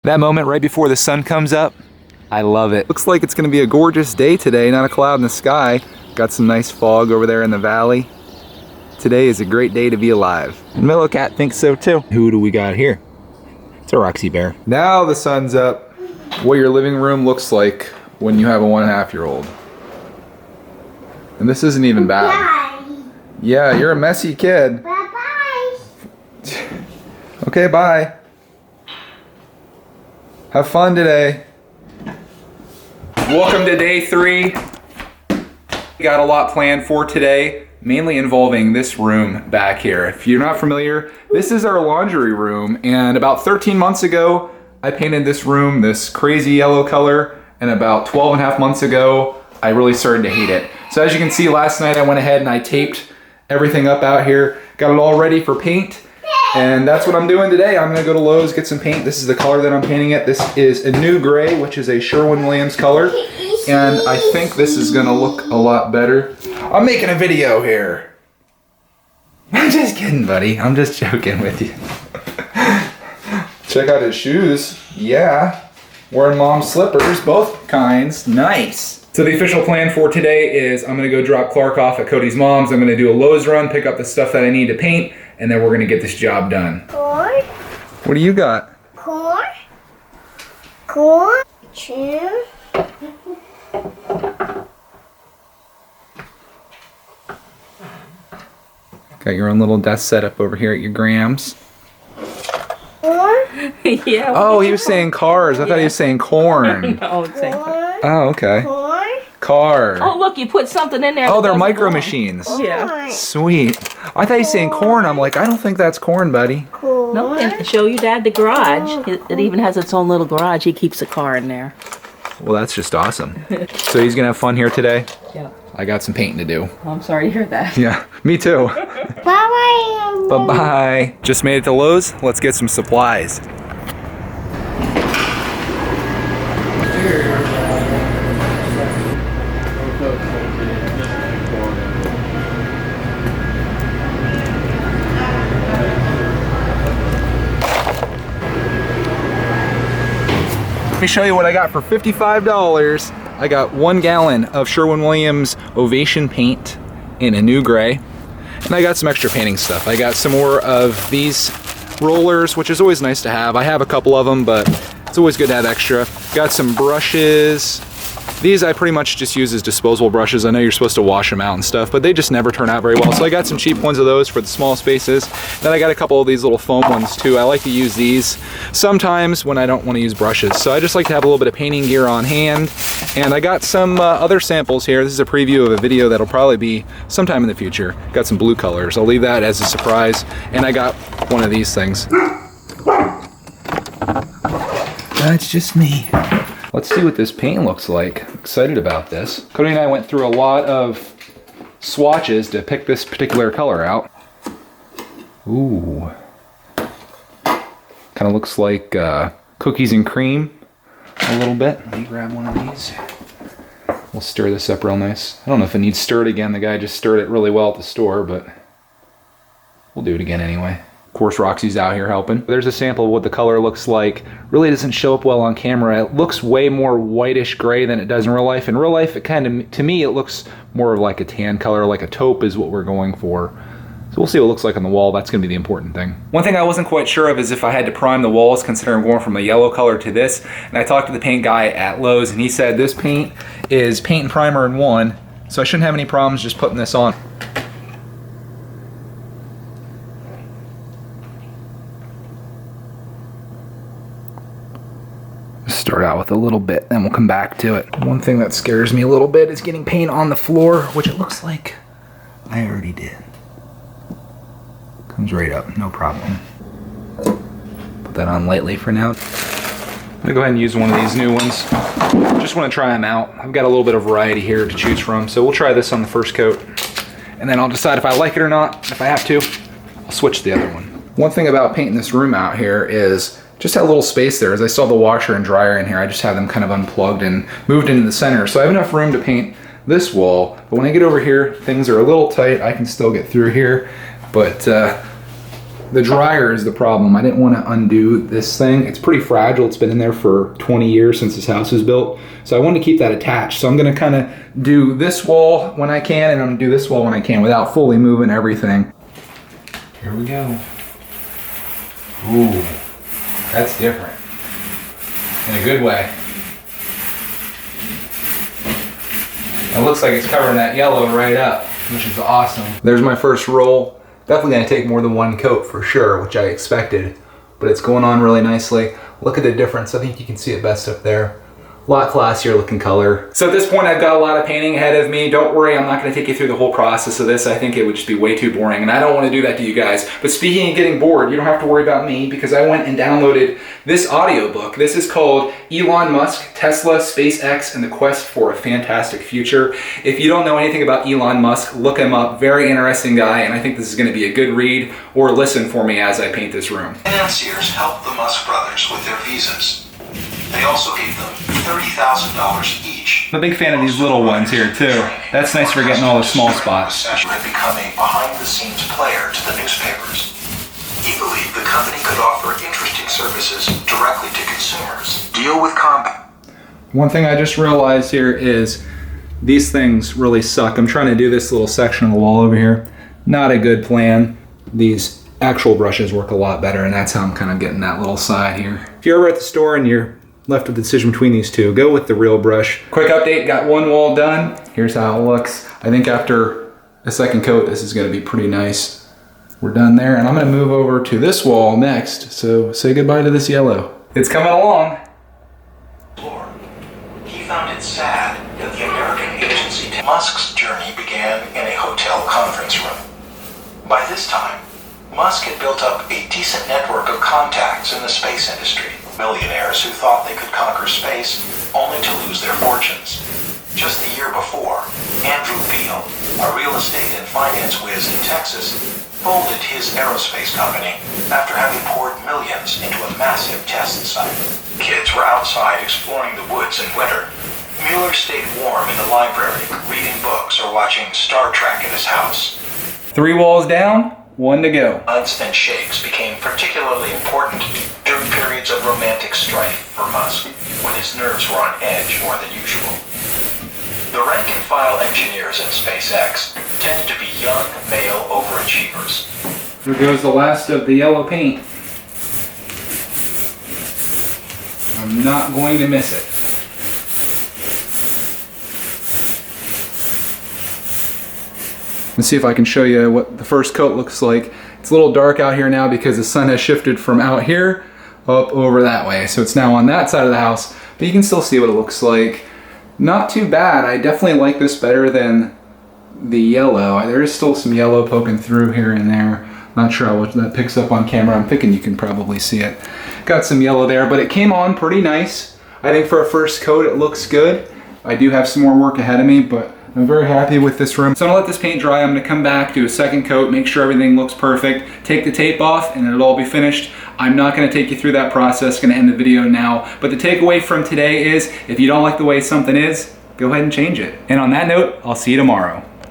That moment right before the sun comes up, I love it. Looks like it's gonna be a gorgeous day today, not a cloud in the sky. Got some nice fog over there in the valley. Today is a great day to be alive. And Milo Cat thinks so too. Who do we got here? It's a Roxy Bear. Now the sun's up. What your living room looks like when you have a 1.5-year-old. And this isn't even bad. Bye. Yeah, you're a messy kid. Bye-bye. Okay, bye. Have fun today. Welcome to day 3. We got a lot planned for today, mainly involving this room back here. If you're not familiar, this is our laundry room, and about 13 months ago, I painted this room this crazy yellow color, and about 12.5 months ago, I really started to hate it. So as you can see, last night I went ahead and I taped everything up out here, got it all ready for paint. And that's what I'm doing today. I'm gonna go to Lowe's, get some paint. This is the color that I'm painting it. This is a new gray, which is a Sherwin-Williams color. And I think this is gonna look a lot better. I'm making a video here. I'm just kidding, buddy. I'm just joking with you. Check out his shoes. Yeah. Wearing mom's slippers, both kinds. Nice. So the official plan for today is I'm gonna go drop Clark off at Cody's mom's. I'm gonna do a Lowe's run, pick up the stuff that I need to paint, and then we're gonna get this job done. Corn. What do you got? Corn. Corn. Chew. Got your own little desk setup over here at your Grams. Corn. Yeah. Oh, he was saying cars. I thought he was saying corn. Oh, same. Corn. Oh, okay. Corn. Car. Oh, look, you put something in there. Oh, that they're doesn't micro belong. machines. Yeah. Corn. Sweet. I thought he was saying corn. I'm like, I don't think that's corn, buddy. Corn. No, and show your dad the garage. It even has its own little garage. He keeps a car in there. Well, that's just awesome. So he's gonna have fun here today. Yeah. I got some painting to do. Oh, I'm sorry to hear that. Yeah, me too. Bye-bye. Bye-bye. Just made it to Lowe's. Let's get some supplies. Let me show you what I got for $55. I got 1 gallon of Sherwin-Williams Ovation paint in a new gray. And I got some extra painting stuff. I got some more of these rollers, which is always nice to have. I have a couple of them, but it's always good to have extra. Got some brushes. These I pretty much just use as disposable brushes. I know you're supposed to wash them out and stuff, but they just never turn out very well. So I got some cheap ones of those for the small spaces. Then I got a couple of these little foam ones too. I like to use these sometimes when I don't want to use brushes. So I just like to have a little bit of painting gear on hand. And I got some other samples here. This is a preview of a video that'll probably be sometime in the future. Got some blue colors. I'll leave that as a surprise. And I got one of these things. That's just me. Let's see what this paint looks like. Excited about this. Cody and I went through a lot of swatches to pick this particular color out. Ooh. Kind of looks like cookies and cream a little bit. Let me grab one of these. We'll stir this up real nice. I don't know if it needs stirred again. The guy just stirred it really well at the store, but we'll do it again anyway. Of course, Roxy's out here helping. There's a sample of what the color looks like. Really doesn't show up well on camera. It looks way more whitish gray than it does in real life. In real life, it kind of, to me, it looks more like a tan color, like a taupe is what we're going for. So we'll see what it looks like on the wall. That's gonna be the important thing. One thing I wasn't quite sure of is if I had to prime the walls, considering going from a yellow color to this. And I talked to the paint guy at Lowe's and he said this paint is paint and primer in one. So I shouldn't have any problems just putting this on. Start out with a little bit, then we'll come back to it. One thing that scares me a little bit is getting paint on the floor, which it looks like I already did. Comes right up, no problem. Put that on lightly for now. I'm gonna go ahead and use one of these new ones. Just wanna try them out. I've got a little bit of variety here to choose from, so we'll try this on the first coat. And then I'll decide if I like it or not. If I have to, I'll switch to the other one. One thing about painting this room out here is just had a little space there. As I saw the washer and dryer in here, I just have them kind of unplugged and moved into the center. So I have enough room to paint this wall, but when I get over here, things are a little tight. I can still get through here, but The dryer is the problem. I didn't want to undo this thing. It's pretty fragile. It's been in there for 20 years since this house was built. So I wanted to keep that attached. So I'm gonna kind of do this wall when I can, and I'm gonna do this wall when I can without fully moving everything. Here we go. Ooh, that's different. In a good way. It looks like it's covering that yellow right up, which is awesome. There's my first roll. Definitely gonna take more than one coat for sure, which I expected, but it's going on really nicely. Look at the difference. I think you can see it best up there. A lot classier looking color. So at this point, I've got a lot of painting ahead of me. Don't worry, I'm not gonna take you through the whole process of this. I think it would just be way too boring, and I don't wanna do that to you guys. But speaking of getting bored, you don't have to worry about me, because I went and downloaded this audiobook. This is called Elon Musk, Tesla, SpaceX, and the Quest for a Fantastic Future. If you don't know anything about Elon Musk, look him up. Very interesting guy, and I think this is gonna be a good read or listen for me as I paint this room. Financiers helped the Musk brothers with their visas. They also gave them $30,000 each. I'm a big fan of these little ones here too. That's nice for getting all the small spots. Had become a behind-the-scenes player to the newspapers. He believed the company could offer interesting services directly to consumers. Deal with combat. One thing I just realized here is these things really suck. I'm trying to do this little section of the wall over here. Not a good plan. These actual brushes work a lot better, and that's how I'm kind of getting that little side here. If you're ever at the store and you're left with the decision between these two, go with the real brush. Quick update, got one wall done. Here's how it looks. I think after a second coat, this is gonna be pretty nice. We're done there, and I'm gonna move over to this wall next, so say goodbye to this yellow. It's coming along. He found it sad that the American agency Musk's journey began in a hotel conference room. By this time, Musk had built up a decent network of contacts in the space industry. Millionaires who thought they could conquer space only to lose their fortunes. Just the year before, Andrew Beale, a real estate and finance whiz in Texas, folded his aerospace company after having poured millions into a massive test site. Kids were outside exploring the woods in winter. Mueller stayed warm in the library, reading books or watching Star Trek in his house. 3 walls down, 1 to go. Nods and shakes became particularly important during periods of romantic strife for Musk, when his nerves were on edge more than usual. The rank-and-file engineers at SpaceX tended to be young, male overachievers. There goes the last of the yellow paint. I'm not going to miss it. Let's see if I can show you what the first coat looks like. It's a little dark out here now because the sun has shifted from out here up over that way. So it's now on that side of the house, but you can still see what it looks like. Not too bad. I definitely like this better than the yellow. There is still some yellow poking through here and there. Not sure how much that picks up on camera. I'm thinking you can probably see it. Got some yellow there, but it came on pretty nice. I think for a first coat, it looks good. I do have some more work ahead of me, but I'm very happy with this room. So I'm gonna let this paint dry. I'm gonna come back, do a second coat, make sure everything looks perfect, take the tape off, and it'll all be finished. I'm not gonna take you through that process, gonna end the video now. But the takeaway from today is, if you don't like the way something is, go ahead and change it. And on that note, I'll see you tomorrow.